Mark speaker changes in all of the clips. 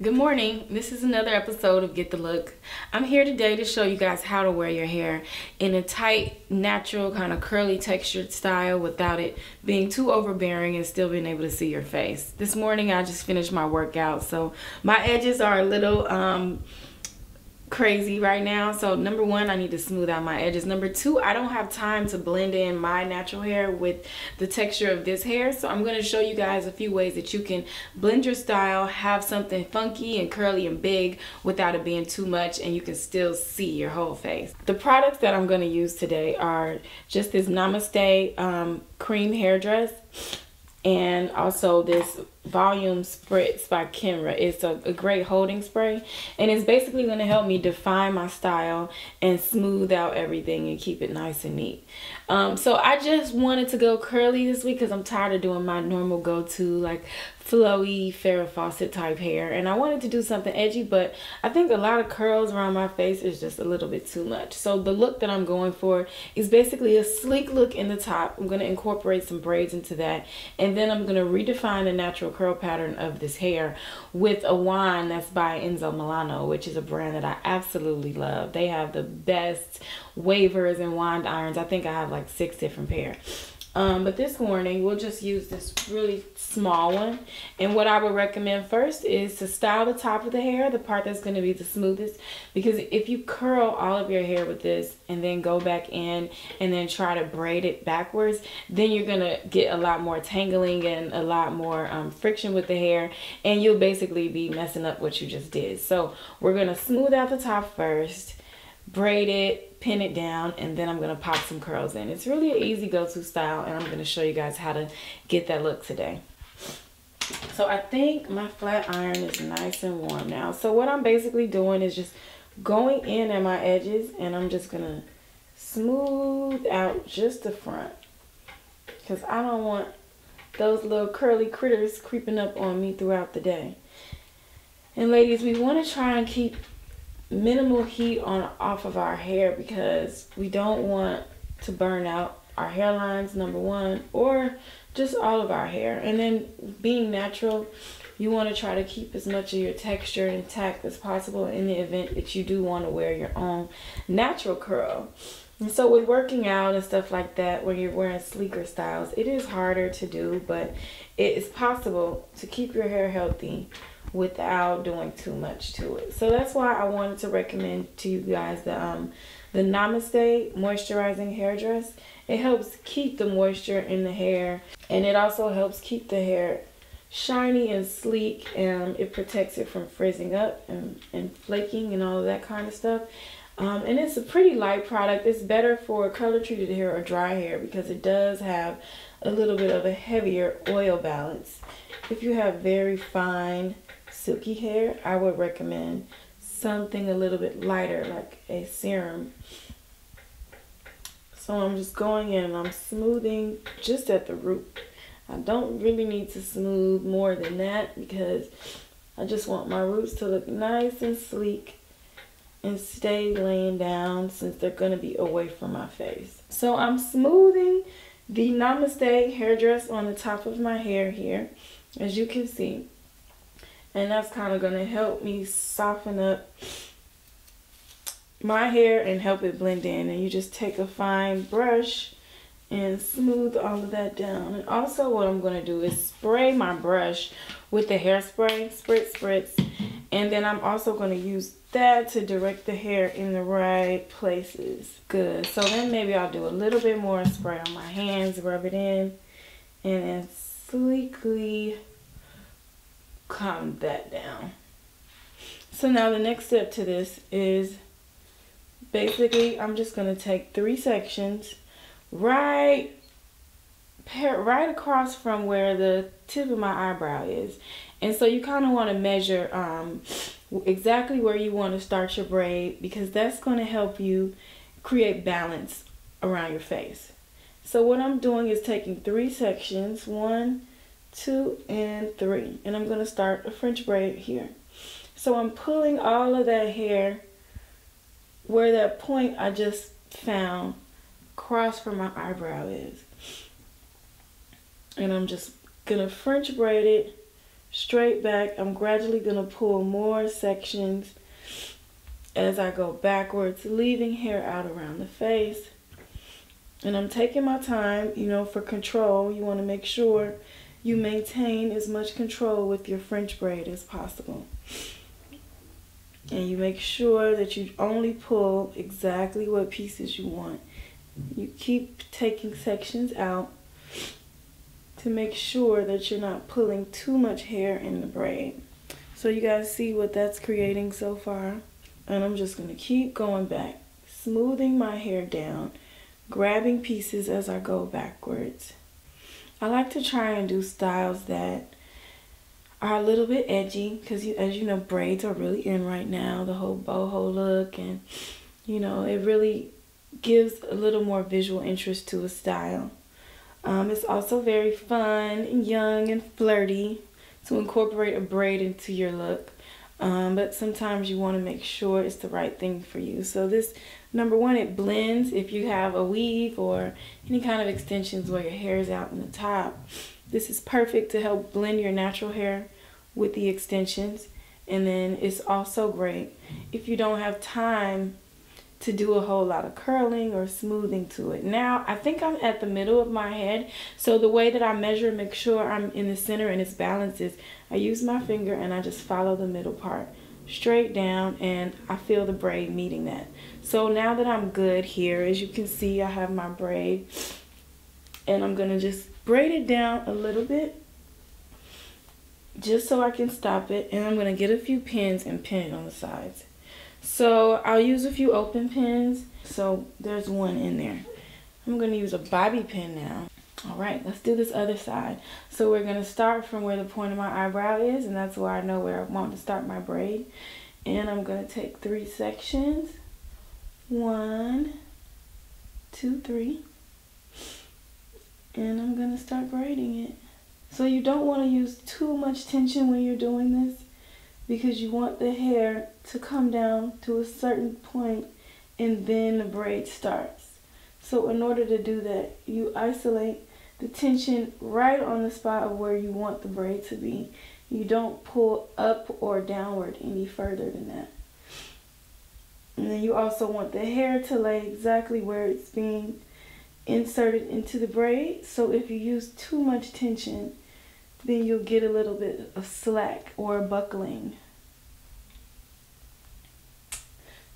Speaker 1: Good morning. This is another episode of Get the Look. I'm here today to show you guys how to wear your hair in a tight, natural, kind of curly textured style without it being too overbearing and still being able to see your face. This morning I just finished my workout, so my edges are a little crazy right now. So number one, I need to smooth out my edges. Number two, I don't have time to blend in my natural hair with the texture of this hair, so I'm going to show you guys a few ways that you can blend your style, have something funky and curly and big without it being too much, and you can still see your whole face. The products that I'm going to use today are just this Namaste cream hairdress, and also this volume spritz by Kenra. It's a great holding spray, and it's basically going to help me define my style and smooth out everything and keep it nice and neat. So I just wanted to go curly this week because I'm tired of doing my normal go-to like flowy Farrah Fawcett type hair, and I wanted to do something edgy, but I think a lot of curls around my face is just a little bit too much. So the look that I'm going for is basically a sleek look in the top. I'm going to incorporate some braids into that, and then I'm going to redefine the natural curl pattern of this hair with a wand that's by Enzo Milano, which is a brand that I absolutely love. They have the best wavers and wand irons. I think I have like 6 different pair. But this morning we'll just use this really small one, and what I would recommend first is to style the top of the hair, the part that's going to be the smoothest, because if you curl all of your hair with this and then go back in and then try to braid it backwards, then you're going to get a lot more tangling and a lot more friction with the hair, and you'll basically be messing up what you just did. So we're going to smooth out the top first, braid it, pin it down, and then I'm going to pop some curls in. It's really an easy go-to style, and I'm going to show you guys how to get that look today. So I think my flat iron is nice and warm now. So what I'm basically doing is just going in at my edges, and I'm just going to smooth out just the front, because I don't want those little curly critters creeping up on me throughout the day. And ladies, we want to try and keep minimal heat off of our hair, because we don't want to burn out our hairlines, number one, or just all of our hair. And then being natural, you want to try to keep as much of your texture intact as possible in the event that you do want to wear your own natural curl. And so with working out and stuff like that, when you're wearing sleeker styles, it is harder to do, but it is possible to keep your hair healthy without doing too much to it. So that's why I wanted to recommend to you guys the Namaste moisturizing hairdress. It helps keep the moisture in the hair, and it also helps keep the hair shiny and sleek, and it protects it from frizzing up and flaking and all of that kind of stuff. And it's a pretty light product. It's better for color treated hair or dry hair because it does have a little bit of a heavier oil balance. If you have very fine silky hair, I would recommend something a little bit lighter, like a serum. So I'm just going in and I'm smoothing just at the root. I don't really need to smooth more than that, because I just want my roots to look nice and sleek and stay laying down, since they're going to be away from my face. So I'm smoothing the Namaste hairdress on the top of my hair here, as you can see. And that's kind of going to help me soften up my hair and help it blend in. And you just take a fine brush and smooth all of that down. And also what I'm going to do is spray my brush with the hairspray, spritz. And then I'm also going to use that to direct the hair in the right places. Good. So then maybe I'll do a little bit more spray on my hands, rub it in, and then sleekly calm that down. So now the next step to this is basically I'm just going to take 3 sections right across from where the tip of my eyebrow is. And so you kind of want to measure exactly where you want to start your braid, because that's going to help you create balance around your face. So what I'm doing is taking 3 sections, 1, 2, and 3, and I'm going to start a French braid here. So I'm pulling all of that hair where that point I just found across from my eyebrow is, and I'm just going to French braid it straight back. I'm gradually going to pull more sections as I go backwards, leaving hair out around the face. And I'm taking my time, you know, for control. You want to make sure you maintain as much control with your French braid as possible. And you make sure that you only pull exactly what pieces you want. You keep taking sections out to make sure that you're not pulling too much hair in the braid. So you guys see what that's creating so far? And I'm just going to keep going back, smoothing my hair down, grabbing pieces as I go backwards. I like to try and do styles that are a little bit edgy because, as you know, braids are really in right now, the whole boho look, and you know, it really gives a little more visual interest to a style. It's also very fun and young and flirty to incorporate a braid into your look, but sometimes you want to make sure it's the right thing for you. So this, number one, it blends if you have a weave or any kind of extensions where your hair is out in the top. This is perfect to help blend your natural hair with the extensions. And then it's also great if you don't have time to do a whole lot of curling or smoothing to it. Now, I think I'm at the middle of my head. So the way that I measure, make sure I'm in the center and it's balanced, is I use my finger and I just follow the middle part straight down, and I feel the braid meeting that. So now that I'm good here, as you can see, I have my braid, and I'm gonna just braid it down a little bit just so I can stop it, and I'm gonna get a few pins and pin it on the sides. So I'll use a few open pins. So there's one in there. I'm gonna use a bobby pin now. All right, let's do this other side. So we're gonna start from where the point of my eyebrow is, and that's where I know where I want to start my braid. And I'm gonna take 3 sections. 1, 2, 3. And I'm gonna start braiding it. So you don't want to use too much tension when you're doing this, because you want the hair to come down to a certain point and then the braid starts. So in order to do that, you isolate the tension right on the spot of where you want the braid to be. You don't pull up or downward any further than that. And then you also want the hair to lay exactly where it's being inserted into the braid. So if you use too much tension, then you'll get a little bit of slack or buckling.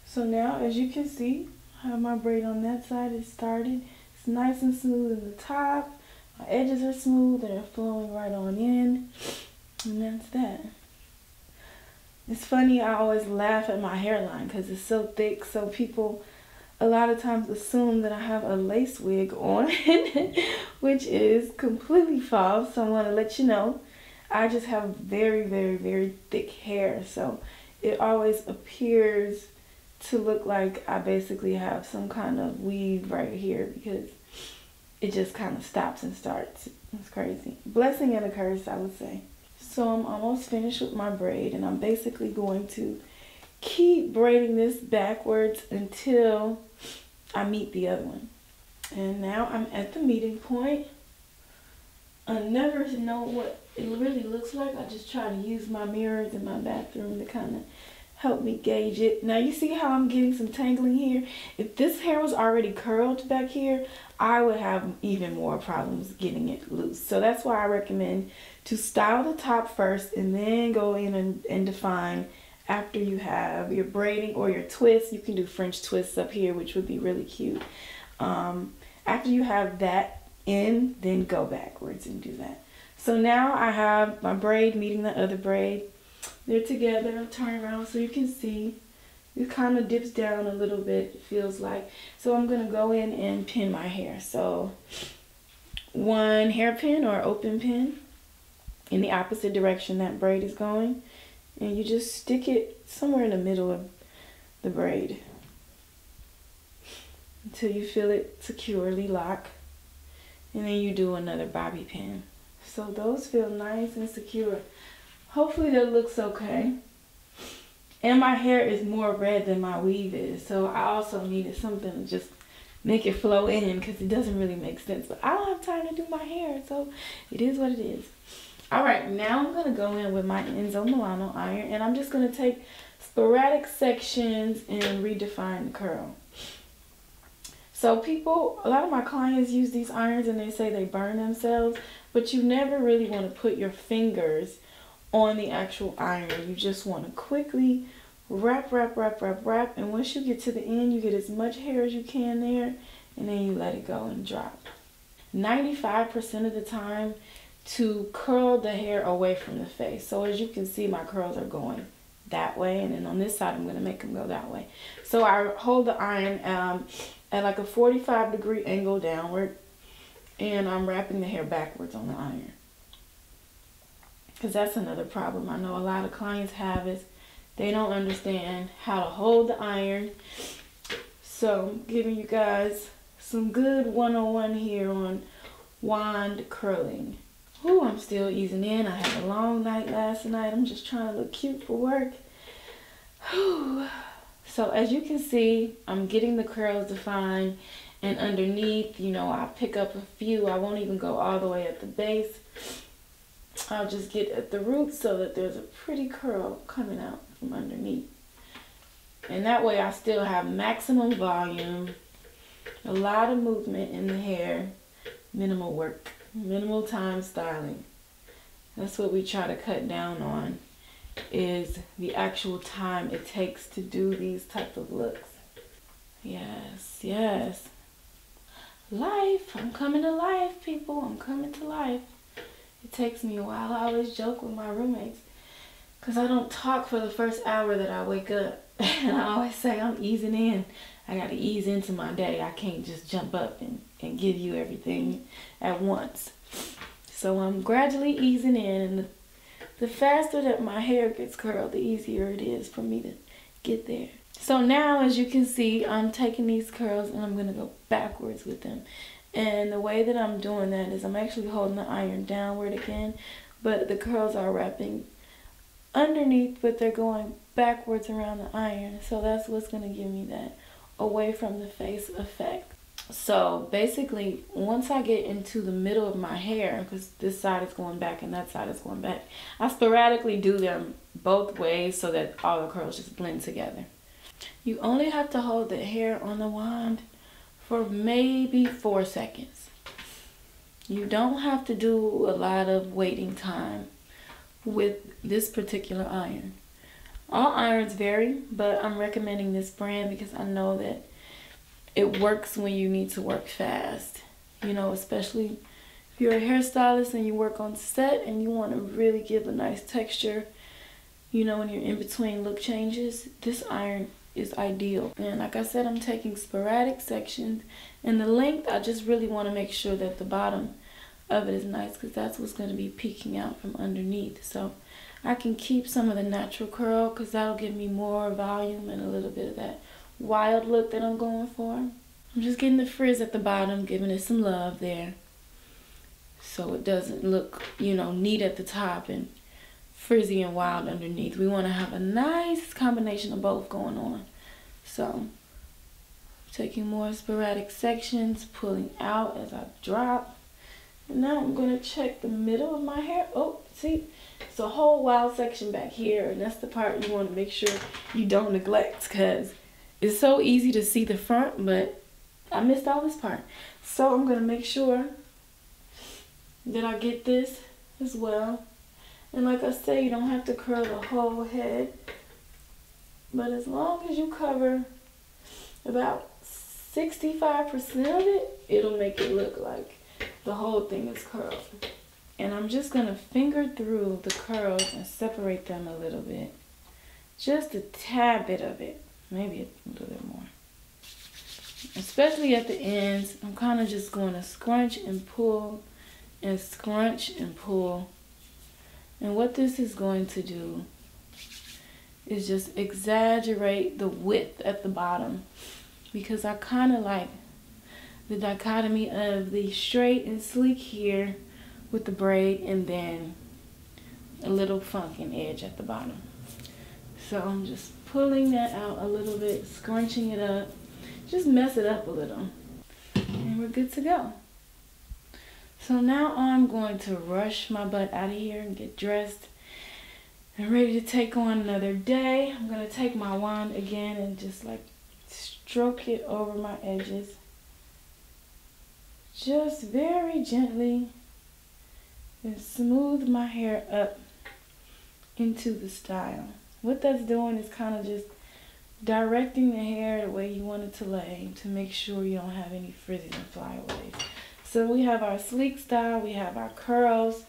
Speaker 1: So now, as you can see, I have my braid on that side. It started. It's nice and smooth in the top. My edges are smooth and they're flowing right on in. And that's that. It's funny, I always laugh at my hairline because it's so thick, so people a lot of times assume that I have a lace wig on, which is completely false. So I want to let you know, I just have very, very, very thick hair. So it always appears to look like I basically have some kind of weave right here, because it just kind of stops and starts. It's crazy. Blessing and a curse, I would say. So I'm almost finished with my braid, and I'm basically going to keep braiding this backwards until I meet the other one. And now I'm at the meeting point. I never know what it really looks like. I just try to use my mirrors in my bathroom to kind of help me gauge it. Now you see how I'm getting some tangling here? If this hair was already curled back here, I would have even more problems getting it loose. So that's why I recommend to style the top first and then go in and define after you have your braiding or your twists. You can do French twists up here, which would be really cute. After you have that in, then go backwards and do that. So now I have my braid meeting the other braid. They're together. I'll turn around so you can see. It kind of dips down a little bit, it feels like. So I'm going to go in and pin my hair. So 1 hairpin or open pin in the opposite direction that braid is going. And you just stick it somewhere in the middle of the braid until you feel it securely lock. And then you do another bobby pin. So those feel nice and secure. Hopefully that looks okay. And my hair is more red than my weave is, so I also needed something to just make it flow in, because it doesn't really make sense. But I don't have time to do my hair, so it is what it is. All right, now I'm gonna go in with my Enzo Milano iron, and I'm just gonna take sporadic sections and redefine the curl. So people, a lot of my clients use these irons and they say they burn themselves, but you never really want to put your fingers on the actual iron. You just want to quickly wrap, and once you get to the end, you get as much hair as you can there, and then you let it go and drop. 95% of the time, to curl the hair away from the face. So as you can see, my curls are going that way, and then on this side I'm going to make them go that way. So I hold the iron at like a 45-degree angle downward, and I'm wrapping the hair backwards on the iron, because that's another problem I know a lot of clients have, is they don't understand how to hold the iron. So I'm giving you guys some good 101 here on wand curling. Ooh, I'm still easing in. I had a long night last night. I'm just trying to look cute for work. Whew. So as you can see, I'm getting the curls defined, and underneath, you know, I pick up a few. I won't even go all the way at the base. I'll just get at the roots so that there's a pretty curl coming out from underneath. And that way I still have maximum volume, a lot of movement in the hair, minimal work, minimal time styling. That's what we try to cut down on, is the actual time it takes to do these type of looks. Yes, yes. Life. I'm coming to life, people. I'm coming to life. It takes me a while. I always joke with my roommates, because I don't talk for the first hour that I wake up. And I always say I'm easing in. I got to ease into my day. I can't just jump up and give you everything at once. So I'm gradually easing in, and the faster that my hair gets curled, the easier it is for me to get there. So now, as you can see, I'm taking these curls and I'm going to go backwards with them. And the way that I'm doing that is I'm actually holding the iron downward again, but the curls are wrapping underneath, but they're going backwards around the iron. So that's what's going to give me that away from the face effect. So basically, once I get into the middle of my hair, because this side is going back and that side is going back, I sporadically do them both ways so that all the curls just blend together. You only have to hold the hair on the wand for maybe 4 seconds. You don't have to do a lot of waiting time with this particular iron. All irons vary, but I'm recommending this brand because I know that it works when you need to work fast. You know, especially if you're a hairstylist and you work on set and you want to really give a nice texture, you know, when you're in between look changes, this iron is ideal. And like I said, I'm taking sporadic sections, and the length, I just really want to make sure that the bottom of it is nice, because that's what's going to be peeking out from underneath. So I can keep some of the natural curl, because that'll give me more volume and a little bit of that wild look that I'm going for. I'm just getting the frizz at the bottom, giving it some love there, so it doesn't look, you know, neat at the top and frizzy and wild underneath. We want to have a nice combination of both going on. So taking more sporadic sections, pulling out as I drop. And now I'm going to check the middle of my hair. Oh, see, it's a whole wild section back here, and that's the part you want to make sure you don't neglect, because it's so easy to see the front, but I missed all this part. So I'm going to make sure that I get this as well. And like I say, you don't have to curl the whole head, but as long as you cover about 65% of it, it'll make it look like the whole thing is curled. And I'm just going to finger through the curls and separate them a little bit. Just a tad bit of it. Maybe a little bit more. Especially at the ends, I'm kind of just going to scrunch and pull and scrunch and pull. And what this is going to do is just exaggerate the width at the bottom, because I kind of like the dichotomy of the straight and sleek here with the braid, and then a little funkin' edge at the bottom. So I'm just pulling that out a little bit, scrunching it up, just mess it up a little, and we're good to go. So now I'm going to rush my butt out of here and get dressed and ready to take on another day. I'm going to take my wand again and just like stroke it over my edges. Just very gently, and smooth my hair up into the style. What that's doing is kind of just directing the hair the way you want it to lay to make sure you don't have any frizzes and flyaways. So we have our sleek style, we have our curls.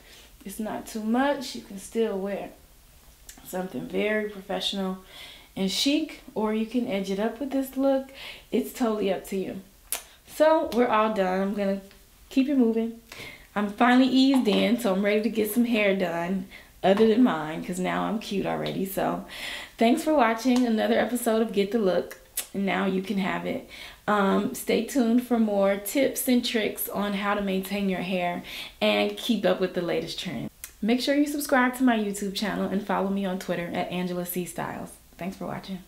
Speaker 1: It's not too much. You can still wear something very professional and chic, or you can edge it up with this look. It's totally up to you. So we're all done. I'm gonna keep it moving. I'm finally eased in, so I'm ready to get some hair done other than mine, because now I'm cute already. So thanks for watching another episode of Get the Look, and now you can have it. Stay tuned for more tips and tricks on how to maintain your hair and keep up with the latest trends. Make sure you subscribe to my YouTube channel and follow me on Twitter at Angela C Styles. Thanks for watching.